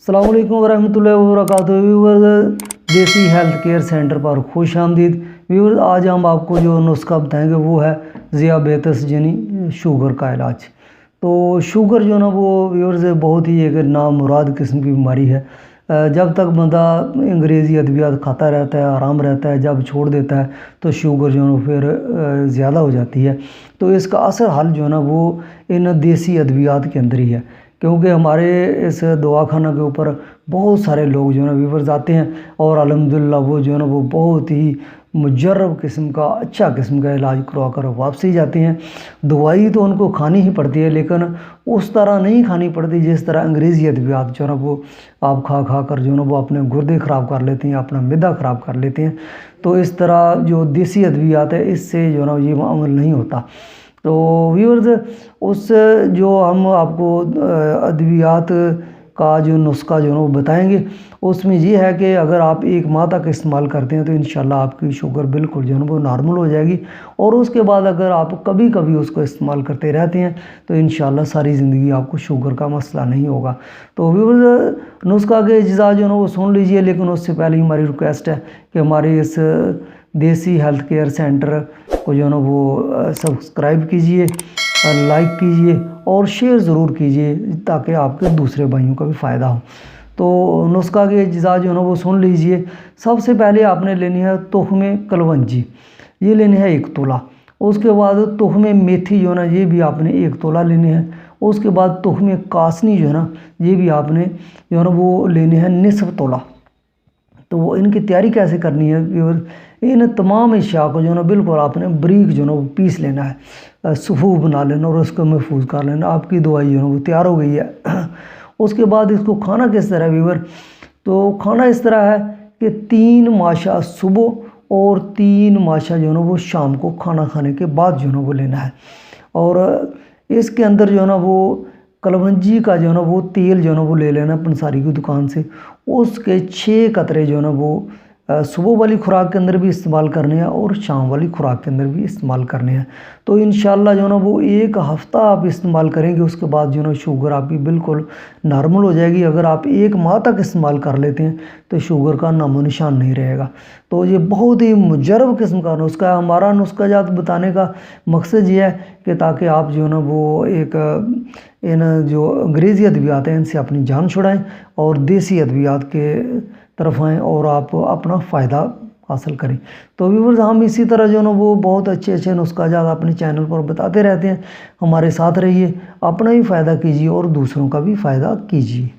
अस्सलाम वालेकुम वरहमतुल्लाहि वबरकातुहू। व्यूअर्स, देसी हेल्थ केयर सेंटर पर खुश आमदीद। व्यूअर्स, आज हम आपको जो नुस्खा बताएंगे वो है ज़ियाबेतस यानी शुगर का इलाज। तो शुगर जो ना वो व्यूअर्स बहुत ही एक नामुराद किस्म की बीमारी है। जब तक बंदा अंग्रेज़ी अद्वियात खाता रहता है, आराम रहता है, जब छोड़ देता है तो शुगर जो है फिर ज़्यादा हो जाती है। तो इसका असर हल जो है ना वो इन देसी अद्वियात के अंदर ही है, क्योंकि हमारे इस दवाखाना के ऊपर बहुत सारे लोग जो है ना व्यूअर्स आते हैं और अल्हम्दुलिल्लाह वो जो है ना वो बहुत ही मुजर्रब किस्म का अच्छा किस्म का इलाज करवा कर वापसी जाते हैं। दवाई तो उनको खानी ही पड़ती है, लेकिन उस तरह नहीं खानी पड़ती जिस तरह अंग्रेज़ी अद्वियात जो है ना वो आप खा खा कर जो है ना वो अपने गुर्दे ख़राब कर लेते हैं, अपना मैदा ख़राब कर लेते हैं। तो इस तरह जो देसी अद्वियात है इससे जो है ना ये अमल नहीं होता। तो व्यूअर्स, उस जो हम आपको अद्वियात का जो नुस्खा जो है वो बताएंगे, उसमें ये है कि अगर आप 1 माह तक इस्तेमाल करते हैं तो इंशाल्लाह आपकी शुगर बिल्कुल जो है वो नॉर्मल हो जाएगी। और उसके बाद अगर आप कभी कभी उसको इस्तेमाल करते रहते हैं तो इंशाल्लाह सारी ज़िंदगी आपको शुगर का मसला नहीं होगा। तो व्यूअर्स, नुस्खा के अज्जा जो है वो सुन लीजिए, लेकिन उससे पहले हमारी रिक्वेस्ट है कि हमारे इस देसी हेल्थ केयर सेंटर को जो है ना वो सब्सक्राइब कीजिए, लाइक कीजिए और शेयर ज़रूर कीजिए ताकि आपके दूसरे भाइयों का भी फ़ायदा हो। तो नुस्खा के अज्जा जो है ना वो सुन लीजिए। सबसे पहले आपने लेनी है तुख्म कलवंजी, ये लेने हैं 1 तोला। उसके बाद तुख्म मेथी जो है ना ये भी आपने 1 तोला लेने हैं। उसके बाद तुख्म कासनी जो है ना ये भी आपने जो है ना वो लेने हैं निसफ तोला। तो वो इनकी तैयारी कैसे करनी है व्यूअर्स, इन तमाम अशिया को जो है ना बिल्कुल आपने बारीक जो है ना वो पीस लेना है, सफ़ूफ बना लेना और उसको महफूज कर लेना। आपकी दवाई जो है ना वो तैयार हो गई है। उसके बाद इसको खाना किस तरह व्यूअर, तो खाना इस तरह है कि 3 माशा सुबह और 3 माशा जो है ना वो शाम को खाना खाने के बाद जो है ना वो लेना है। और इसके अंदर जो है ना वो कलवंजी का जो है ना वो तेल जो है ना वो ले लेना पंसारी की दुकान से। उसके 6 कतरे जो है ना वो सुबह वाली खुराक के अंदर भी इस्तेमाल करने हैं और शाम वाली खुराक के अंदर भी इस्तेमाल करने हैं। तो इंशाल्लाह जो है ना वो 1 हफ़्ता आप इस्तेमाल करेंगे, उसके बाद जो है ना शुगर आपकी बिल्कुल नॉर्मल हो जाएगी। अगर आप 1 माह तक इस्तेमाल कर लेते हैं तो शुगर का नामो निशान नहीं रहेगा। तो ये बहुत ही मुजर्रब किस्म का नुस्खा है। हमारा नुस्खा जात बताने का मकसद ये है कि ताकि आप जो है ना वो एक इन जो अंग्रेज़ी अद्वियात हैं इनसे अपनी जान छुड़ाएं और देसी अद्वियात के तरफ आएँ और आप अपना फ़ायदा हासिल करें। तो व्यूअर्स, हम इसी तरह जो है ना वो बहुत अच्छे अच्छे नुस्खा जात अपने चैनल पर बताते रहते हैं। हमारे साथ रहिए, अपना भी फ़ायदा कीजिए और दूसरों का भी फ़ायदा कीजिए।